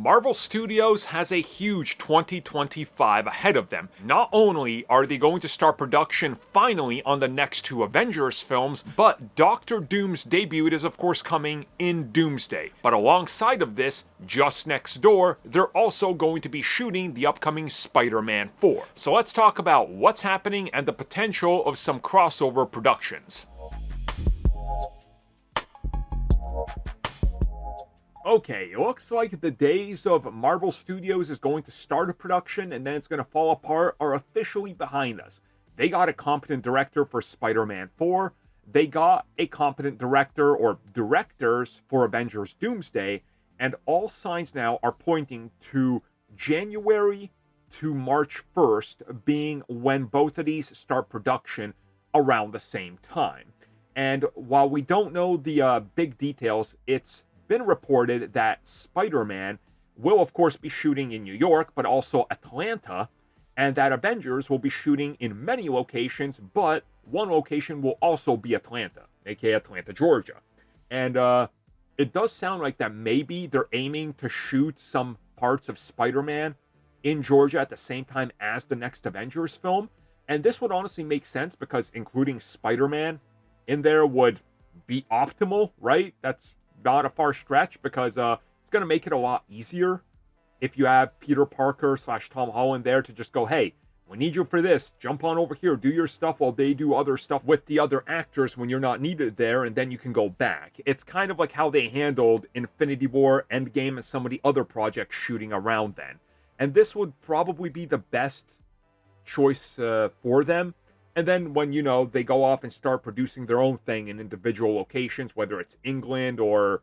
Marvel Studios has a huge 2025 ahead of them. Not only are they going to start production finally on the next two Avengers films, but Doctor Doom's debut is of course coming in Doomsday. But alongside of this, just next door, they're also going to be shooting the upcoming Spider-Man 4. So let's talk about what's happening and the potential of some crossover productions. Okay, it looks like the days of Marvel Studios is going to start a production and then it's going to fall apart are officially behind us. They got a competent director for Spider-Man 4, they got a competent director or directors for Avengers Doomsday, and all signs now are pointing to January to March 1st being when both of these start production around the same time. And while we don't know the big details, it's been reported that Spider-Man will of course be shooting in New York, but also Atlanta, and that Avengers will be shooting in many locations, but one location will also be Atlanta, aka Atlanta, Georgia. And it does sound like that maybe they're aiming to shoot some parts of Spider-Man in Georgia at the same time as the next Avengers film. And this would honestly make sense because including Spider-Man in there would be optimal, right? That's not a far stretch because it's going to make it a lot easier if you have Peter Parker / Tom Holland there to just go, hey, we need you for this. Jump on over here, do your stuff while they do other stuff with the other actors when you're not needed there, and then you can go back. It's kind of like how they handled Infinity War, Endgame, and some of the other projects shooting around then. And this would probably be the best choice for them. And then when, they go off and start producing their own thing in individual locations, whether it's England or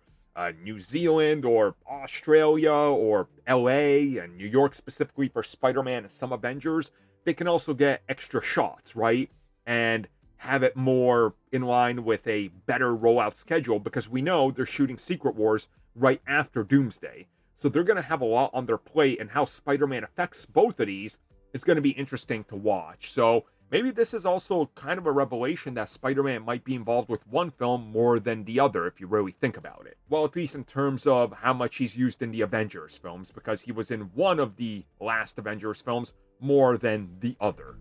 New Zealand or Australia or LA and New York specifically for Spider-Man and some Avengers, they can also get extra shots, right? And have it more in line with a better rollout schedule because we know they're shooting Secret Wars right after Doomsday. So they're going to have a lot on their plate, and how Spider-Man affects both of these is going to be interesting to watch. So maybe this is also kind of a revelation that Spider-Man might be involved with one film more than the other, if you really think about it. Well, at least in terms of how much he's used in the Avengers films, because he was in one of the last Avengers films more than the other.